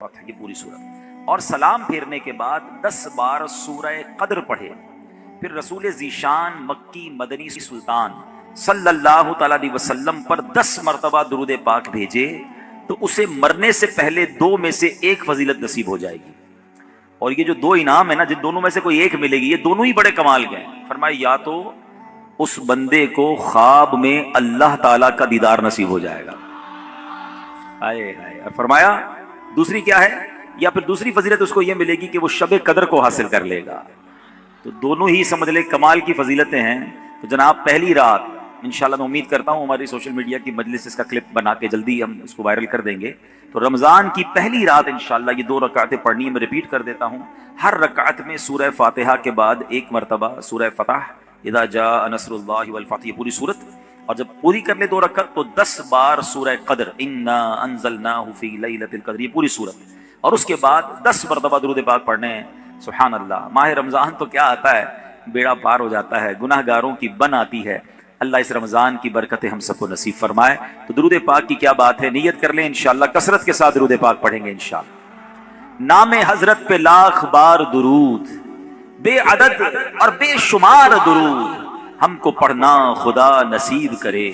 یہ پوری صورت اور سلام پھیرنے کے بعد 10 بار سورہ قدر پڑھے. پھر رسول ذیشان مکی مدنی سلطان صلی اللہ تعالی علیہ وسلم پر 10 مرتبہ درود پاک بھیجے تو اسے مرنے سے پہلے 2 میں سے ایک فضیلت نصیب ہو جائے گی. اور یہ جو 2 انعام ہے نا، جن دونوں میں سے کوئی ایک ملے گی، یہ دونوں ہی بڑے کمال کے ہیں. فرمایا یا تو اس بندے کو خواب میں اللہ تعالیٰ کا دیدار نصیب ہو جائے گا، اور فرمایا دوسری کیا ہے، یا پھر دوسری فضیلت اس کو یہ ملے گی کہ وہ شب قدر کو حاصل کر لے گا. تو دونوں ہی سمجھ لے کمال کی فضیلتیں ہیں. تو جناب پہلی رات انشاءاللہ میں امید کرتا ہوں ہماری سوشل میڈیا کی مجلس اس کا کلپ بنا کے جلدی ہم اس کو وائرل کر دیں گے. تو رمضان کی پہلی رات انشاءاللہ یہ 2 رکعتیں پڑھنی ہے. میں ریپیٹ کر دیتا ہوں، ہر رکعت میں سورہ فاتحہ کے بعد 1 مرتبہ سورہ فتح اذا جاء نصر اللہ والفتح، یہ پوری صورت. اور جب پوری کر لے 2 رکعت تو 10 بار سورہ قدر انا انزلناہ فی لیلۃ القدر، یہ پوری صورت. اور اس کے بعد 10 مرتبہ درود پاک پڑھنے ہیں. سبحان اللہ، ماہ رمضان تو کیا آتا ہے، بیڑا پار ہو جاتا ہے، گناہ گاروں کی بن آتی ہے. اللہ اس رمضان کی برکتیں ہم سب کو نصیب فرمائے. تو درود پاک کی کیا بات ہے، نیت کر لیں انشاءاللہ کثرت کے ساتھ درود پاک پڑھیں گے انشاءاللہ. نام حضرت پہ لاکھ بار درود، بے عدد اور بے شمار درود ہم کو پڑھنا خدا نصیب کرے.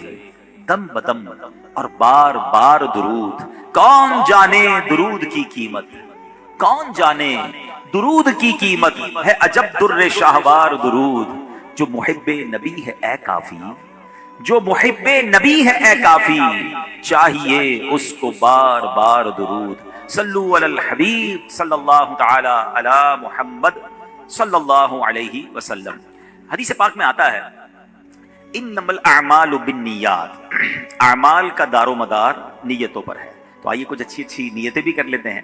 دم بدم اور بار بار درود، کون جانے درود کی قیمت، کون جانے درود کی قیمت ہے عجب در شاہوار درود. جو محب نبی ہے اے کافی، جو محب نبی ہے اے کافی، چاہیے اس کو بار بار درود. صلو علی الحبیب صلی اللہ تعالی علی محمد صلی اللہ علیہ وسلم. حدیث پاک میں آتا ہے انما الاعمال بالنیات، اعمال کا دار و مدار نیتوں پر ہے. تو آئیے کچھ اچھی نیتیں بھی کر لیتے ہیں.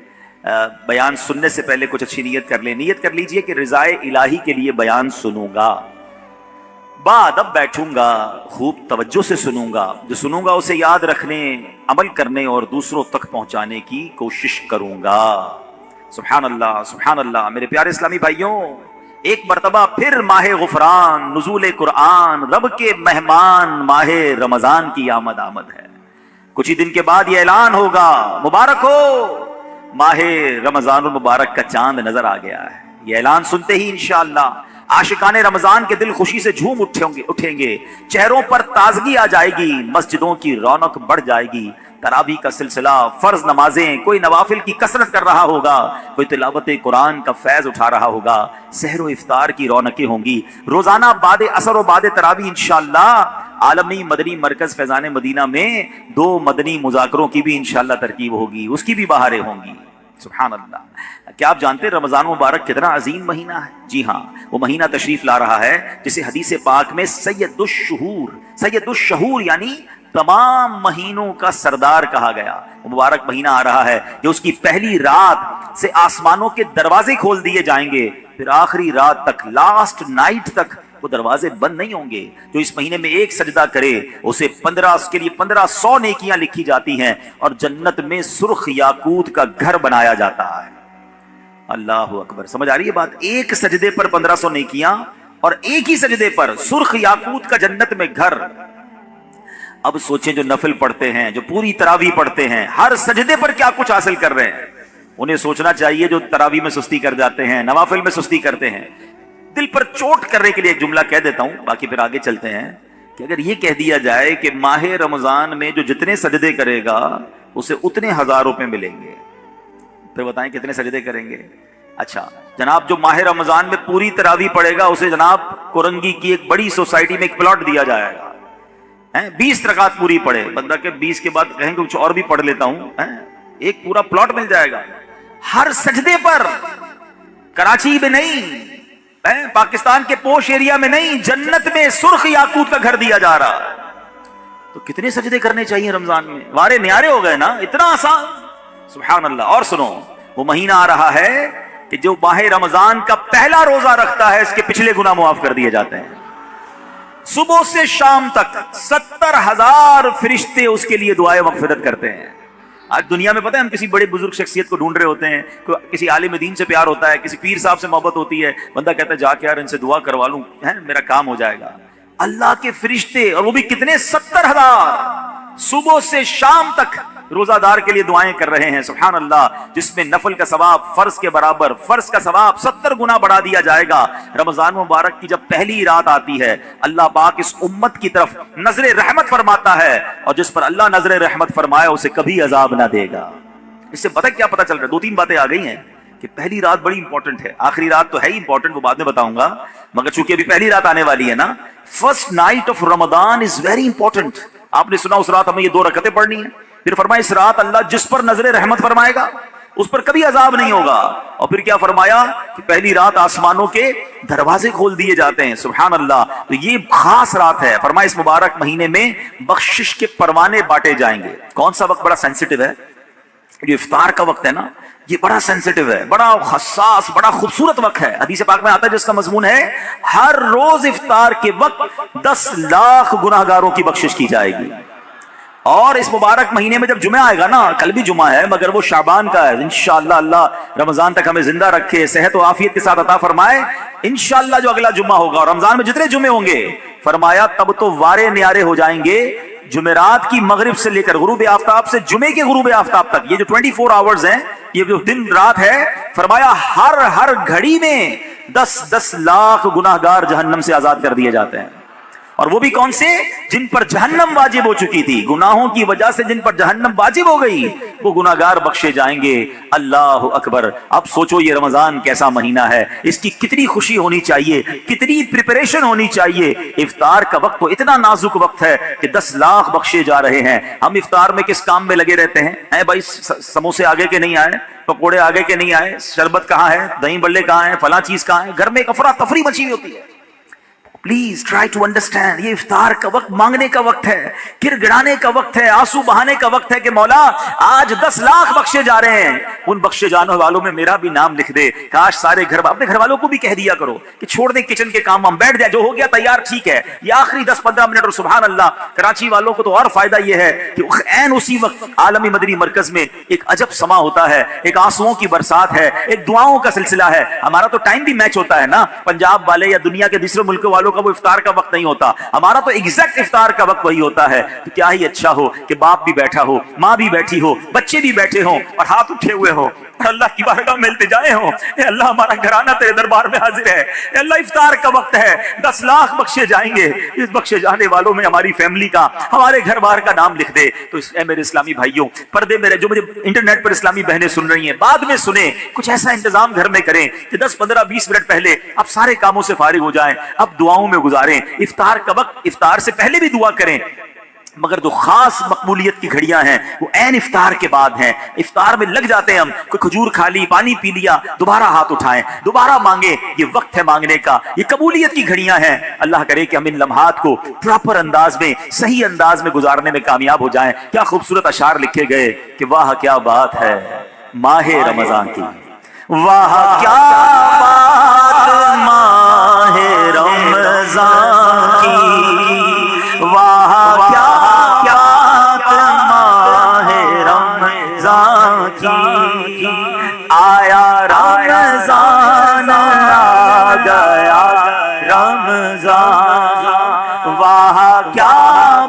بیان سننے سے پہلے کچھ اچھی نیت کر لیں. نیت کر لیجئے کہ رضائے الہی کے لیے بیان سنوں گا، بعد بیٹھوں گا، خوب توجہ سے سنوں گا. جو سنوں گا اسے یاد رکھنے، عمل کرنے اور دوسروں تک پہنچانے کی کوشش کروں گا. سبحان اللہ سبحان اللہ. میرے پیارے اسلامی بھائیوں، ایک مرتبہ پھر ماہ غفران، نزول قرآن، رب کے مہمان ماہ رمضان کی آمد ہے. کچھ ہی دن کے بعد یہ اعلان ہوگا، مبارک ہو ماہ رمضان المبارک کا چاند نظر آ گیا ہے. یہ اعلان سنتے ہی انشاءاللہ عاشقان رمضان کے دل خوشی سے جھوم اٹھیں گے، چہروں پر تازگی آ جائے گی، مسجدوں کی رونق بڑھ جائے گی. تراویح کا سلسلہ، فرض نمازیں، کوئی نوافل کی کثرت کر رہا ہوگا، کوئی تلاوت قرآن کا فیض اٹھا رہا ہوگا، سحر و افطار کی رونقیں ہوں گی. روزانہ بعد اثر و بعد تراویح انشاءاللہ عالمی مدنی مرکز فیضان مدینہ میں 2 مدنی مذاکروں کی بھی انشاءاللہ ترکیب ہوگی، اس کی بھی بہاریں ہوں گی. سبحان اللہ. کیا آپ جانتے ہیں رمضان مبارک کتنا عظیم مہینہ ہے؟ جی ہاں، وہ مہینہ تشریف لا رہا ہے جسے حدیث پاک میں سید الشہور یعنی تمام مہینوں کا سردار کہا گیا. وہ مبارک مہینہ آ رہا ہے کہ اس کی پہلی رات سے آسمانوں کے دروازے کھول دیے جائیں گے، پھر آخری رات تک، لاسٹ نائٹ تک وہ دروازے بند نہیں ہوں گے. جو اس مہینے میں ایک سجدہ کرے اسے 1500 نیکیاں لکھی جاتی ہیں اور جنت میں سرخ یاقوت کا گھر بنایا جاتا ہے. اللہ اکبر. سمجھ آ رہی ہے بات؟ ایک سجدے پر 1500 نیکیاں اور ایک ہی سجدے پر سرخ یاقوت کا جنت میں گھر. اب سوچیں جو نفل پڑھتے ہیں، جو پوری تراویح پڑھتے ہیں، ہر سجدے پر کیا کچھ حاصل کر رہے ہیں. انہیں سوچنا چاہیے جو تراویح میں سستی کر جاتے ہیں، نوافل میں سستی کرتے ہیں. دل پر چوٹ کرنے کے لیے ایک جملہ کہہ دیتا ہوں، باقی پھر آگے چلتے ہیں. کہ اگر یہ کہہ دیا جائے کہ ماہ رمضان میں جو جتنے سجدے کرے گا اسے اتنے 1000 روپے ملیں گے، پھر بتائیں کتنے سجدے کریں گے. اچھا جناب، جو ماہ رمضان میں پوری تراویح پڑھے گا اسے جناب کورنگی کی ایک بڑی سوسائٹی میں ایک پلاٹ دیا جائے گا. 20 رکعت پوری پڑھے، بندہ کہ 20 کے بعد کہیں کہ کچھ اور بھی پڑھ لیتا ہوں، ایک پورا پلاٹ مل جائے گا. ہر سجدے پر، کراچی میں نہیں، پاکستان کے پوش ایریا میں نہیں، جنت میں سرخ یاقوت کا گھر دیا جا رہا. تو کتنے سجدے کرنے چاہیے رمضان میں؟ وارے نیارے ہو گئے نا، اتنا آسان. سبحان اللہ. اور سنو، وہ مہینہ آ رہا ہے کہ جو ماہ رمضان کا پہلا روزہ رکھتا ہے اس کے پچھلے گناہ معاف کر دیے جاتے ہیں. صبح سے شام تک 70,000 فرشتے اس کے لیے دعائیں مغفرت کرتے ہیں. آج دنیا میں پتہ ہے ہم کسی بڑے بزرگ شخصیت کو ڈھونڈ رہے ہوتے ہیں، کسی عالم دین سے پیار ہوتا ہے، کسی پیر صاحب سے محبت ہوتی ہے، بندہ کہتا ہے جا کے یار ان سے دعا کروا لوں، میرا کام ہو جائے گا. اللہ کے فرشتے، اور وہ بھی کتنے، 70,000 صبح سے شام تک روزہ دار کے لیے دعائیں کر رہے ہیں سبحان اللہ، جس میں نفل کا ثواب فرض کے برابر، فرض کا ثواب 70 گنا بڑھا دیا جائے گا۔ رمضان مبارک کی جب پہلی رات آتی ہے اللہ پاک اس امت کی طرف نظر رحمت فرماتا ہے، اور جس پر اللہ نظر رحمت فرمائے اسے کبھی عذاب نہ دے گا۔ اس سے پتہ کیا پتہ چل رہا ہے؟ 2-3 باتیں آ گئی ہیں کہ پہلی رات بڑی امپورٹنٹ ہے، آخری رات تو ہے ہی امپورٹنٹ، وہ بعد میں بتاؤں گا، مگر چونکہ ابھی پہلی رات آنے والی ہے نا، first night of Ramzan is very important. آپ نے سنا اس رات ہمیں یہ 2 رکعتیں پڑھنی ہیں، پھر فرمایا اس رات اللہ جس پر نظر رحمت فرمائے گا اس پر کبھی عذاب نہیں ہوگا، اور پھر کیا فرمایا کہ پہلی رات آسمانوں کے دروازے کھول دیے جاتے ہیں سبحان اللہ۔ تو یہ خاص رات ہے، فرمایا اس مبارک مہینے میں بخشش کے پروانے بانٹے جائیں گے۔ کون سا وقت بڑا سینسٹیو ہے؟ جو افطار کا وقت ہے نا، یہ بڑا سینسٹیو ہے، بڑا حساس، بڑا خوبصورت وقت ہے۔ حدیث پاک میں آتا ہے جس کا مضمون ہے ہر روز افطار کے وقت 10 لاکھ گناہگاروں کی بخشش کی جائے گی۔ اور اس مبارک مہینے میں جب جمعہ آئے گا نا، کل بھی جمعہ ہے مگر وہ شعبان کا ہے، انشاءاللہ اللہ رمضان تک ہمیں زندہ رکھے، صحت و عافیت کے ساتھ عطا فرمائے، انشاءاللہ جو اگلا جمعہ ہوگا اور رمضان میں جتنے جمعے ہوں گے، فرمایا تب تو وارے نیارے ہو جائیں گے جمعرات کی مغرب سے لے کر غروب آفتاب سے جمعے کے غروب آفتاب تک، یہ جو 24 آورز ہیں، یہ جو دن رات ہے، فرمایا ہر گھڑی میں 10 لاکھ گناہگار جہنم سے آزاد کر دیے جاتے ہیں۔ اور وہ بھی کون سے؟ جن پر جہنم واجب ہو چکی تھی، گناہوں کی وجہ سے جن پر جہنم واجب ہو گئی، وہ گناہگار بخشے جائیں گے۔ اللہ اکبر۔ اب سوچو یہ رمضان کیسا مہینہ ہے، اس کی کتنی خوشی ہونی چاہیے، کتنی پریپریشن ہونی چاہیے۔ افطار کا وقت تو اتنا نازک وقت ہے کہ 10 لاکھ بخشے جا رہے ہیں۔ ہم افطار میں کس کام میں لگے رہتے ہیں؟ اے بھائی سموسے آگے کے نہیں آئے، پکوڑے آگے کے نہیں آئے، شربت کہاں ہے، دہی بلے کہاں ہیں، فلاں چیز کہاں ہے، گھر میں ایک افراتفری مچی ہوئی ہوتی ہے۔ پلیز ٹرائی ٹو انڈرسٹینڈ، یہ افطار کا وقت مانگنے کا وقت ہے، گر گڑانے کا وقت ہے، آنسو بہانے کا وقت ہے کہ مولا آج 10 لاکھ بخشے جا رہے ہیں، ان بخشے جانے والوں میں میرا بھی نام لکھ دے۔ کاش سارے اپنے گھر والوں کو بھی کہہ دیا کرو کہ چھوڑ دیں کچن کے کام، ہم بیٹھ جائیں، جو ہو گیا تیار ٹھیک ہے، یہ آخری 10-15 منٹ۔ اور سبحان اللہ کراچی والوں کو تو اور فائدہ یہ ہے کہ عین اسی وقت عالمی مدنی مرکز میں ایک عجب سما ہوتا ہے، ایک آنسوؤں کی برسات ہے، ایک دعاؤں کا سلسلہ ہے۔ ہمارا تو ٹائم بھی میچ ہوتا ہے نا، پنجاب والے یا دنیا کے دوسرے ملک والوں کا وہ افطار کا وقت نہیں ہوتا، ہمارا تو ایگزیکٹ افطار کا وقت وہی ہوتا ہے۔ تو کیا ہی اچھا ہو کہ باپ بھی بیٹھا ہو، ماں بھی بیٹھی ہو، بچے بھی بیٹھے ہوں اور ہاتھ اٹھے ہوئے ہو اور اللہ کی بارگاہ میں التجائیں ہوں، اے اللہ ہمارا گھرانہ تیرے دربار میں حاضر ہے، اے اللہ افطار کا وقت ہے، 10 لاکھ بخشے جائیں گے، اس بخشے جانے والوں میں ہماری فیملی کا، ہمارے گھر بار کا نام لکھ دے۔ تو اے میرے اسلامی بھائیوں، پردے میرے جو مجھے انٹرنیٹ پر اسلامی بہنیں سن رہی ہیں، بعد میں سنیں، کچھ ایسا انتظام گھر میں کریں کہ 10-15-20 منٹ پہلے اب سارے کاموں سے فارغ ہو جائیں، اب دعاؤں میں گزاریں۔ افطار کا وقت، افطار سے پہلے بھی دعا کریں، مگر جو خاص مقبولیت کی گھڑیاں ہیں وہ عین افطار کے بعد ہیں۔ افطار میں لگ جاتے ہیں ہم، کوئی کھجور کھا لی، پانی پی لیا، دوبارہ ہاتھ اٹھائیں، دوبارہ مانگیں، یہ وقت ہے مانگنے کا، یہ قبولیت کی گھڑیاں ہیں۔ اللہ کرے کہ ہم ان لمحات کو پراپر انداز میں، صحیح انداز میں گزارنے میں کامیاب ہو جائیں۔ کیا خوبصورت اشعار لکھے گئے کہ واہ کیا بات ہے ماہ رمضان کی، واہ کیا بات ماہ رمضان کی، واہ کیا ماہ رمضان کی، آیا رمضان آ گیا رمضان، واہ کیا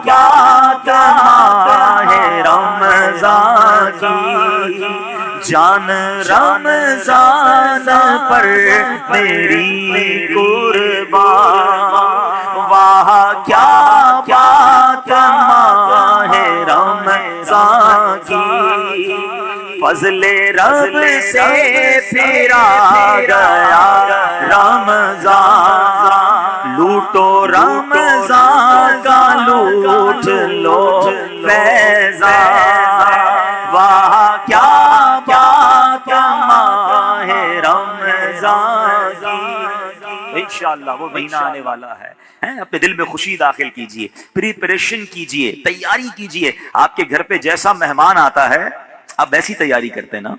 بات ماہ رمضان کی، جان رمضان پر میری قربان، واہ کیا بات ماہ رمضان کی، فضل رب سے پھرا گیا رمضان، لوٹو رمضان کا لوٹ لو فیضان، واہ کیا بات ماہ رمضان کی۔ انشاءاللہ وہ مہینہ آنے والا ہے، اپنے دل میں خوشی داخل کیجئے، پریپریشن کیجئے، تیاری کیجئے۔ آپ کے گھر پہ جیسا مہمان آتا ہے آپ ویسی تیاری کرتے ہیں نا،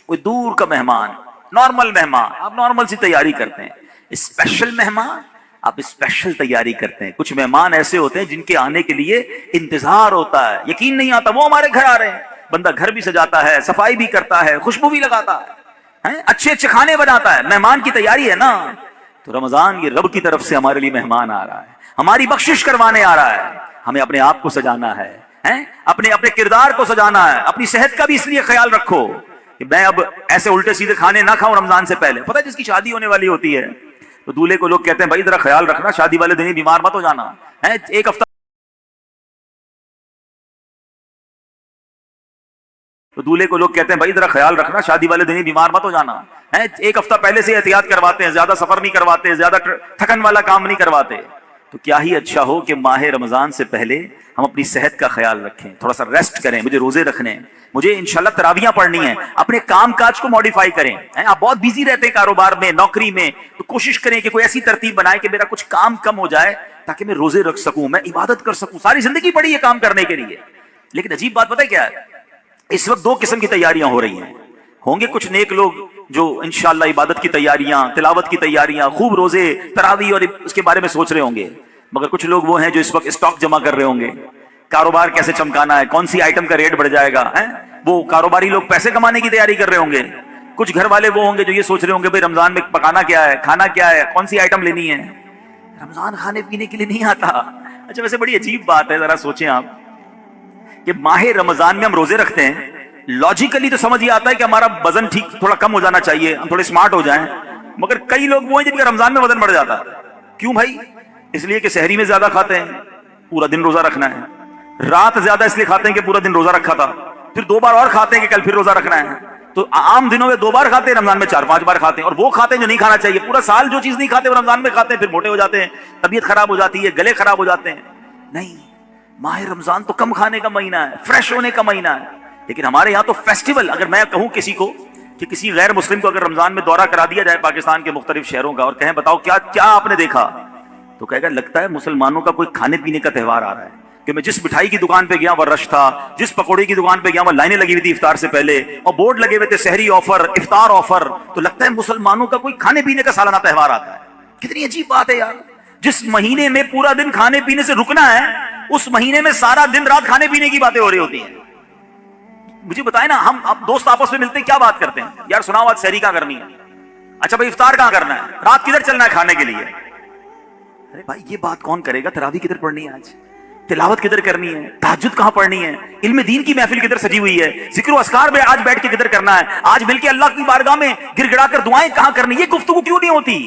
کوئی دور کا مہمان، نارمل مہمان، آپ نارمل سی تیاری کرتے ہیں، اسپیشل مہمان آپ اسپیشل تیاری کرتے ہیں۔ کچھ مہمان ایسے ہوتے ہیں جن کے آنے کے لیے انتظار ہوتا ہے، یقین نہیں آتا وہ ہمارے گھر آ رہے ہیں، بندہ گھر بھی سجاتا ہے، صفائی بھی کرتا ہے، خوشبو بھی لگاتا ہے، اچھے اچھے کھانے بناتا ہے، مہمان کی تیاری ہے نا۔ تو رمضان یہ رب کی طرف سے ہمارے لیے مہمان آ رہا ہے، ہماری بخشش کروانے آ رہا ہے، ہمیں اپنے آپ کو سجانا ہے، ہیں؟ اپنے اپنے کردار کو سجانا ہے. اپنی صحت کا بھی اس لیے خیال رکھو کہ میں اب ایسے الٹے سیدھے کھانے نہ کھاؤں رمضان سے پہلے. پتہ ہے جس کی شادی ہونے والی ہوتی ہے تو دولہے کو لوگ کہتے ہیں بھائی ذرا خیال رکھنا، شادی والے دن ہی بیمار مت ہو جانا ہے. ایک ہفتہ تو دولہے کو لوگ کہتے ہیں بھائی ذرا خیال رکھنا، شادی والے دن ہی بیمار مت ہو جانا ہے. ایک ہفتہ پہلے سے احتیاط کرواتے ہیں، زیادہ سفر نہیں کرواتے، زیادہ تھکن والا کام نہیں کرواتے. تو کیا ہی اچھا ہو کہ ماہ رمضان سے پہلے ہم اپنی صحت کا خیال رکھیں، تھوڑا سا ریسٹ کریں. مجھے روزے رکھنے ہیں، مجھے انشاءاللہ تراویحاں پڑھنی ہیں. اپنے کام کاج کو موڈیفائی کریں. آپ بہت بیزی رہتے ہیں کاروبار میں، نوکری میں، تو کوشش کریں کہ کوئی ایسی ترتیب بنائے کہ میرا کچھ کام کم ہو جائے تاکہ میں روزے رکھ سکوں، میں عبادت کر سکوں. ساری زندگی پڑی ہے کام کرنے کے لیے. لیکن عجیب بات پتہ ہے کیا ہے؟ اس وقت دو قسم کی تیاریاں ہو رہی ہیں. ہوں گے کچھ نیک لوگ جو انشاءاللہ عبادت کی تیاریاں، تلاوت کی تیاریاں، خوب روزے، تراویح اور اس کے بارے میں سوچ رہے ہوں گے. مگر کچھ لوگ وہ ہیں جو اس وقت اسٹاک جمع کر رہے ہوں گے، کاروبار کیسے چمکانا ہے، کون سی آئٹم کا ریٹ بڑھ جائے گا. وہ کاروباری لوگ پیسے کمانے کی تیاری کر رہے ہوں گے. کچھ گھر والے وہ ہوں گے جو یہ سوچ رہے ہوں گے بھائی رمضان میں پکانا کیا ہے، کھانا کیا ہے، کون سی آئٹم لینی ہے. رمضان کھانے پینے کے لیے نہیں آتا. اچھا ویسے بڑی عجیب بات ہے، ذرا سوچیں آپ کہ ماہ رمضان میں ہم روزے رکھتے ہیں، لاجیکلی تو سمجھ یہ آتا ہے کہ ہمارا وزن ٹھیک تھوڑا کم ہو جانا چاہیے، ہم تھوڑے سمارٹ ہو جائیں. مگر کئی لوگ وہ ہیں جن کا رمضان میں وزن بڑھ جاتا ہے. کیوں بھائی؟ اس لیے کہ سحری میں زیادہ کھاتے ہیں، پورا دن روزہ رکھنا ہے. رات زیادہ اس لیے کھاتے ہیں کہ پورا دن روزہ رکھا تھا، پھر 2 بار اور کھاتے ہیں کہ کل پھر روزہ رکھنا ہے. تو عام دنوں میں 2 بار کھاتے ہیں، رمضان میں 4-5 بار کھاتے ہیں. اور وہ کھاتے ہیں جو نہیں کھانا چاہیے. پورا سال جو چیز نہیں کھاتے وہ رمضان میں کھاتے ہیں، پھر موٹے ہو جاتے ہیں، طبیعت خراب ہو جاتی ہے، گلے خراب ہو جاتے ہیں. نہیں، ماہ رمضان تو کم کھانے کا مہینہ ہے، فریش ہونے کا مہینہ ہے. لیکن ہمارے یہاں تو فیسٹیول، اگر میں کہوں کسی کو کہ کسی غیر مسلم کو اگر رمضان میں دورہ کرا دیا جائے پاکستان کے مختلف شہروں کا اور کہیں بتاؤ کیا کیا آپ نے دیکھا، تو کہے گا لگتا ہے مسلمانوں کا کوئی کھانے پینے کا تہوار آ رہا ہے. کہ میں جس مٹھائی کی دکان پہ گیا وہ رش تھا، جس پکوڑے کی دکان پہ گیا وہ لائنیں لگی ہوئی تھی افطار سے پہلے، اور بورڈ لگے ہوئے تھے سحری آفر، افطار آفر. تو لگتا ہے مسلمانوں کا کوئی کھانے پینے کا سالانہ تہوار آتا ہے. کتنی عجیب بات ہے یار. جس مہینے میں پورا دن کھانے پینے سے رکنا ہے، اس مہینے میں سارا دن رات کھانے پینے کی باتیں ہو رہی ہوتی ہیں. مجھے بتائیں نا، ہم اب دوست آپس میں ملتے ہیں کیا بات کرتے ہیں؟ یار سناؤ آج سحری کہاں کرنی ہے؟ اچھا بھائی افطار کہاں کرنا ہے؟ رات کدھر چلنا ہے کھانے کے لیے؟ ارے بھائی یہ بات کون کرے گا؟ تراویح کدھر پڑھنی ہے، آج تلاوت کدھر کرنی ہے، تہجد کہاں پڑھنی ہے، علم دین کی محفل کدھر سجی ہوئی ہے، ذکر و اذکار میں آج بیٹھ کے کدھر کرنا ہے، آج مل کے اللہ کی بارگاہ میں گر گڑا کر دعائیں کہاں کرنی؟ یہ گفتگو کیوں نہیں ہوتی؟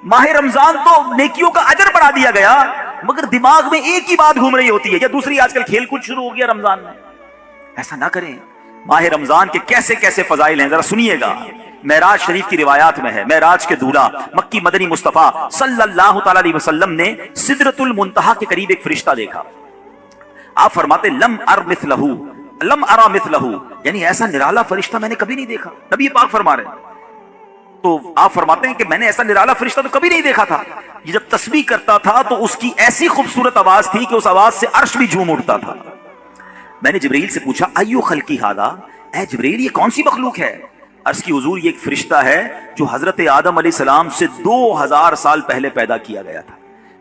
ماہ رمضان تو نیکیوں کا اجر بڑھا دیا گیا، مگر دماغ میں ایک ہی بات گھوم رہی ہوتی ہے. یا دوسری آج کل کھیل کود شروع ہو گیا رمضان میں. ایسا نہ کریں. ماہ رمضان کے کیسے کیسے فضائل ہیں ذرا سنیے گا. معراج شریف کی روایات میں ہے، معراج کے دولہ مکی مدنی مصطفیٰ صلی اللہ تعالی علیہ وسلم نے سدرۃ المنتہا کے قریب ایک فرشتہ دیکھا. آپ فرماتے لم ارا مثلہ، یعنی ایسا نرالا فرشتہ میں نے کبھی نہیں دیکھا. نبی پاک فرما رہے ہیں. تو آپ فرماتے ہیں کہ میں نے ایسا نرالا فرشتہ تو کبھی نہیں دیکھا تھا. یہ جب تسبیح کرتا تھا تو اس کی ایسی خوبصورت آواز تھی کہ اس آواز سے عرش بھی جھوم اٹھتا تھا. میں نے جبرائیل سے پوچھا ایو خلقی ھذا، اے جبرائیل یہ کون سی مخلوق ہے؟ عرض کی حضور یہ ایک فرشتہ ہے جو حضرت آدم علیہ السلام سے 2000 سال پہلے پیدا کیا گیا تھا.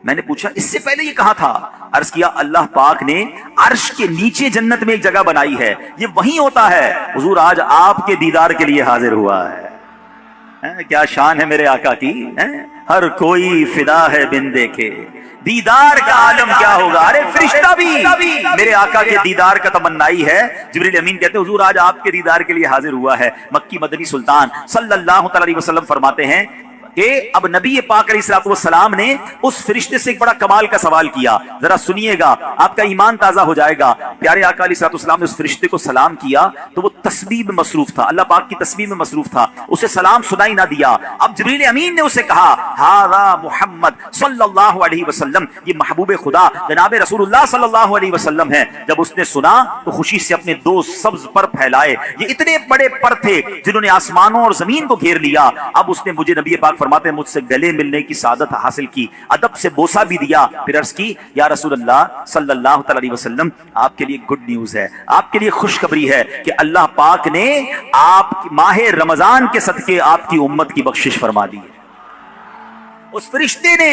میں نے پوچھا اس سے پہلے یہ کہاں تھا؟ عرض کیا اللہ پاک نے عرش کے نیچے جنت میں ایک جگہ بنائی ہے، یہ وہیں ہوتا ہے. حضور آج آپ کے دیدار کے لیے حاضر ہوا ہے. کیا شان ہے میرے آقا کی، ہر کوئی فدا ہے بن دیکھے، دیدار کا عالم کیا ہوگا. ارے فرشتہ بھی میرے آقا کے دیدار کا تمنائی ہے. جبریل امین کہتے ہیں حضور آج آپ کے دیدار کے لیے حاضر ہوا ہے. مکی مدنی سلطان صلی اللہ تعالی علیہ وسلم فرماتے ہیں کہ اب نبی پاک علیہ السلام نے اس فرشتے سے ایک بڑا کمال کا سوال کیا. ذرا سنیے گا، آپ کا ایمان تازہ ہو جائے گا. پیارے آقا علیہ السلام نے اس فرشتے کو سلام کیا تو وہ تسبیح میں مصروف تھا، اللہ پاک کی تسبیح میں مصروف تھا، اسے سلام سنائی نہ دیا. اب جبریل امین نے اسے کہا ھذا محمد صلی اللہ علیہ وسلم، یہ محبوب خدا جناب رسول اللہ صلی اللہ علیہ وسلم ہے. جب اس نے سنا تو خوشی سے اپنے 2 سبز پر پھیلائے. یہ اتنے بڑے پر تھے جنہوں نے آسمانوں اور زمین کو گھیر لیا. اب اس نے مجھے نبی پاک فرماتے ہیں مجھ سے گلے ملنے کی سعادت حاصل کی، ادب سے بوسہ بھی دیا. پھر عرض کی یا رسول اللہ صلی اللہ تعالی علیہ وسلم آپ کے لیے گڈ نیوز ہے، آپ کے لیے خوشخبری ہے کہ اللہ پاک نے آپ ماہ رمضان کے صدقے آپ کی امت کی بخشش فرما دی ہے. اس فرشتے نے